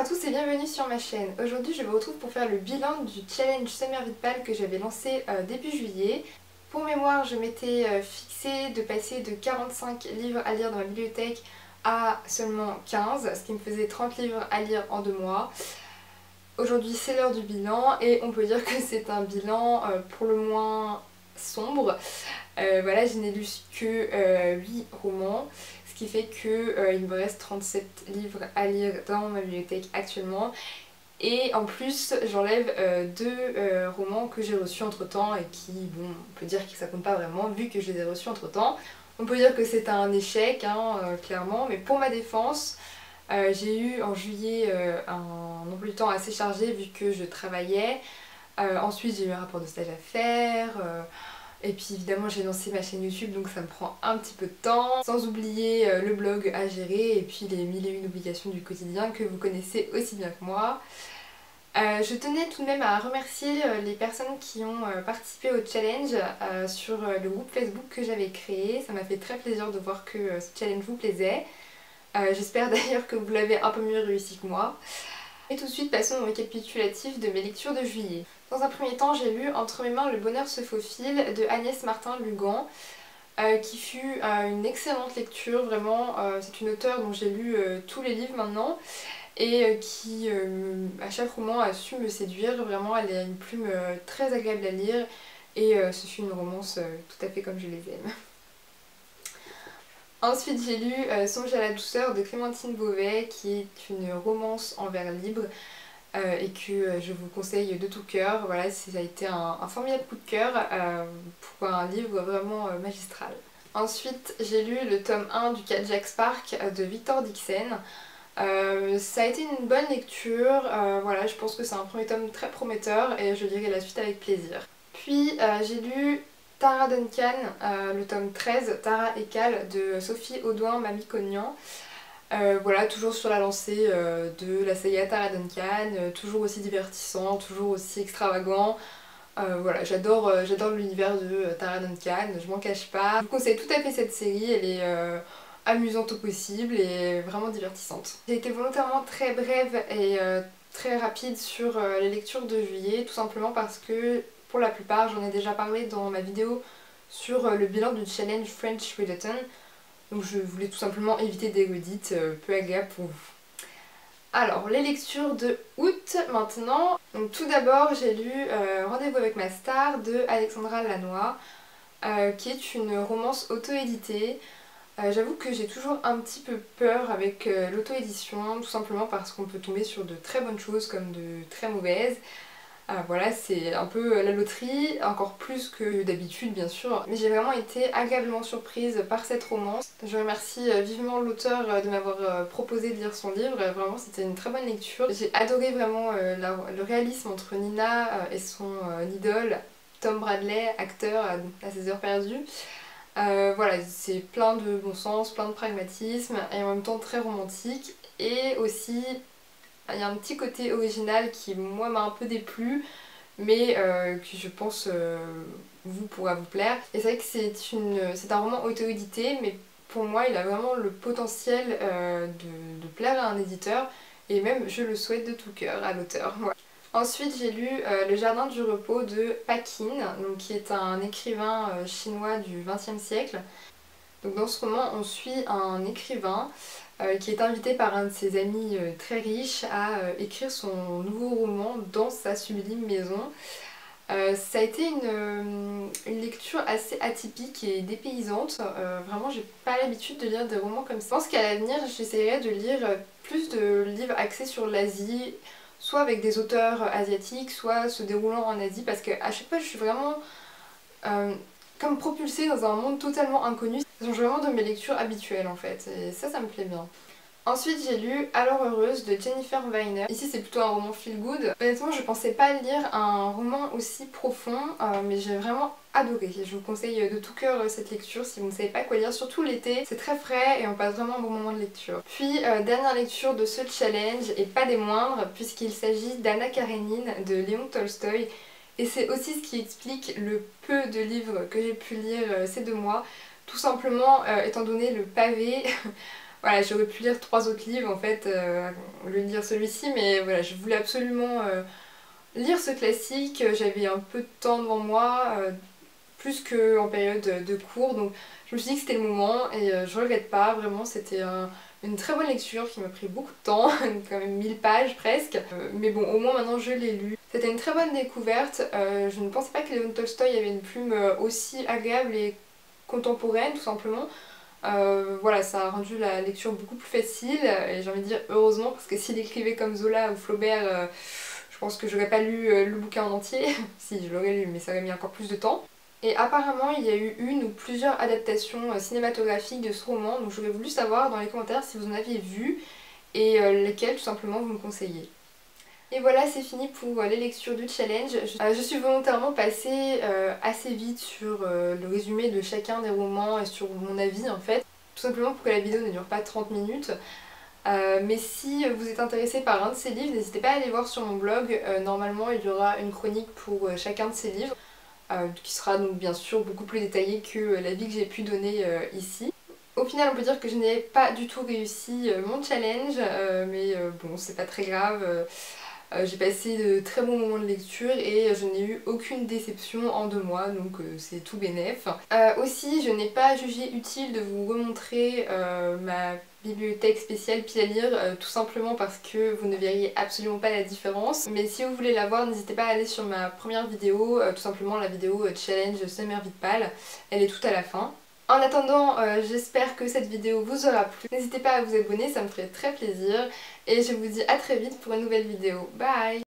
à tous et bienvenue sur ma chaîne. Aujourd'hui je vous retrouve pour faire le bilan du challenge Summer Vitpal que j'avais lancé début juillet. Pour mémoire, je m'étais fixé de passer de 45 livres à lire dans ma bibliothèque à seulement 15, ce qui me faisait 30 livres à lire en 2 mois. Aujourd'hui c'est l'heure du bilan et on peut dire que c'est un bilan pour le moins sombre. Voilà, je n'ai lu que 8 romans, ce qui fait qu'il me reste 37 livres à lire dans ma bibliothèque actuellement. Et en plus j'enlève 2 romans que j'ai reçus entre temps et qui, bon, on peut dire que ça compte pas vraiment vu que je les ai reçus entre temps. On peut dire que c'est un échec, hein, clairement, mais pour ma défense, j'ai eu en juillet un emploi du temps assez chargé vu que je travaillais. Ensuite j'ai eu un rapport de stage à faire. Et puis évidemment j'ai lancé ma chaîne YouTube donc ça me prend un petit peu de temps. Sans oublier le blog à gérer et puis les 1001 obligations du quotidien que vous connaissez aussi bien que moi. Je tenais tout de même à remercier les personnes qui ont participé au challenge sur le groupe Facebook que j'avais créé. Ça m'a fait très plaisir de voir que ce challenge vous plaisait. J'espère d'ailleurs que vous l'avez un peu mieux réussi que moi. Et tout de suite passons au récapitulatif de mes lectures de juillet. Dans un premier temps, j'ai lu Entre mes mains le bonheur se faufile de Agnès Martin-Lugan, qui fut une excellente lecture, vraiment. C'est une auteure dont j'ai lu tous les livres maintenant et qui à chaque roman a su me séduire. Vraiment, elle a une plume très agréable à lire et ce fut une romance tout à fait comme je les aime. Ensuite j'ai lu Songe à la douceur de Clémentine Beauvais, qui est une romance en vers libre et que je vous conseille de tout cœur. Voilà, ça a été un formidable coup de cœur pour un livre vraiment magistral. Ensuite j'ai lu le tome 1 du 4 Jack Spark de Victor Dixon. Ça a été une bonne lecture, voilà, je pense que c'est un premier tome très prometteur et je lirai la suite avec plaisir. Puis j'ai lu Tara Duncan, le tome 13, Tara et Cal de Sophie Audouin-Mamie-Cognan. Voilà, toujours sur la lancée de la saga Tara Duncan, toujours aussi divertissant, toujours aussi extravagant. Voilà, j'adore l'univers de Tara Duncan, je m'en cache pas. Je vous conseille tout à fait cette série, elle est amusante au possible et vraiment divertissante. J'ai été volontairement très brève et très rapide sur les lectures de juillet, tout simplement parce que pour la plupart, j'en ai déjà parlé dans ma vidéo sur le bilan du challenge French Readathon. Donc je voulais tout simplement éviter des redites peu agréables pour vous. Alors, les lectures de août maintenant. Donc tout d'abord, j'ai lu Rendez-vous avec ma star de Alexandra Lannoy, qui est une romance auto-éditée. J'avoue que j'ai toujours un petit peu peur avec l'auto-édition, tout simplement parce qu'on peut tomber sur de très bonnes choses comme de très mauvaises. Voilà, c'est un peu la loterie, encore plus que d'habitude bien sûr. Mais j'ai vraiment été agréablement surprise par cette romance. Je remercie vivement l'auteur de m'avoir proposé de lire son livre, vraiment c'était une très bonne lecture. J'ai adoré vraiment le réalisme entre Nina et son idole, Tom Bradley, acteur à ses heures perdues. Voilà, c'est plein de bon sens, plein de pragmatisme et en même temps très romantique. Et aussi, il y a un petit côté original qui moi m'a un peu déplu, mais qui je pense vous pourra vous plaire. Et c'est vrai que c'est un roman auto-édité, mais pour moi il a vraiment le potentiel de plaire à un éditeur, et même je le souhaite de tout cœur à l'auteur. Voilà. Ensuite j'ai lu Le Jardin du repos de Paquin, donc, qui est un écrivain chinois du XXe siècle. Donc dans ce roman on suit un écrivain qui est invité par un de ses amis très riches à écrire son nouveau roman dans sa sublime maison. Ça a été une lecture assez atypique et dépaysante. Vraiment j'ai pas l'habitude de lire des romans comme ça. Je pense qu'à l'avenir j'essaierai de lire plus de livres axés sur l'Asie, soit avec des auteurs asiatiques, soit se déroulant en Asie, parce qu'à chaque fois je suis vraiment comme propulsée dans un monde totalement inconnu. Ça change vraiment de mes lectures habituelles en fait, et ça me plaît bien. Ensuite j'ai lu Alors heureuse de Jennifer Weiner. Ici c'est plutôt un roman feel good. Honnêtement je pensais pas lire un roman aussi profond, mais j'ai vraiment adoré. Je vous conseille de tout cœur cette lecture si vous ne savez pas quoi lire, surtout l'été. C'est très frais et on passe vraiment un bon moment de lecture. Puis dernière lecture de ce challenge, et pas des moindres, puisqu'il s'agit d'Anna Karénine de Léon Tolstoï. Et c'est aussi ce qui explique le peu de livres que j'ai pu lire ces 2 mois. Tout simplement étant donné le pavé Voilà, j'aurais pu lire 3 autres livres en fait au lieu de lire celui-ci, mais voilà, je voulais absolument lire ce classique. J'avais un peu de temps devant moi, plus qu'en période de cours, donc je me suis dit que c'était le moment et je regrette pas, vraiment c'était une très bonne lecture qui m'a pris beaucoup de temps, quand même 1000 pages presque, mais bon au moins maintenant je l'ai lu. C'était une très bonne découverte, je ne pensais pas que Léon Tolstoï avait une plume aussi agréable et contemporaine tout simplement. Voilà, ça a rendu la lecture beaucoup plus facile et j'ai envie de dire heureusement parce que s'il écrivait comme Zola ou Flaubert, je pense que j'aurais pas lu le bouquin en entier. Si, je l'aurais lu mais ça aurait mis encore plus de temps. Et apparemment il y a eu une ou plusieurs adaptations cinématographiques de ce roman, donc j'aurais voulu savoir dans les commentaires si vous en aviez vu et lesquelles tout simplement vous me conseillez. Et voilà, c'est fini pour les lectures du challenge. Je suis volontairement passée assez vite sur le résumé de chacun des romans et sur mon avis en fait, tout simplement pour que la vidéo ne dure pas 30 minutes. Mais si vous êtes intéressé par un de ces livres, n'hésitez pas à aller voir sur mon blog. Normalement il y aura une chronique pour chacun de ces livres, qui sera donc bien sûr beaucoup plus détaillée que l'avis que j'ai pu donner ici. Au final on peut dire que je n'ai pas du tout réussi mon challenge, mais bon c'est pas très grave. J'ai passé de très bons moments de lecture et je n'ai eu aucune déception en 2 mois, donc c'est tout bénef. Aussi, je n'ai pas jugé utile de vous remontrer ma bibliothèque spéciale pile à lire, tout simplement parce que vous ne verriez absolument pas la différence. Mais si vous voulez la voir, n'hésitez pas à aller sur ma première vidéo, tout simplement la vidéo Challenge Summer Vite Pâle, elle est tout à la fin. En attendant, j'espère que cette vidéo vous aura plu. N'hésitez pas à vous abonner, ça me ferait très plaisir. Et je vous dis à très vite pour une nouvelle vidéo. Bye!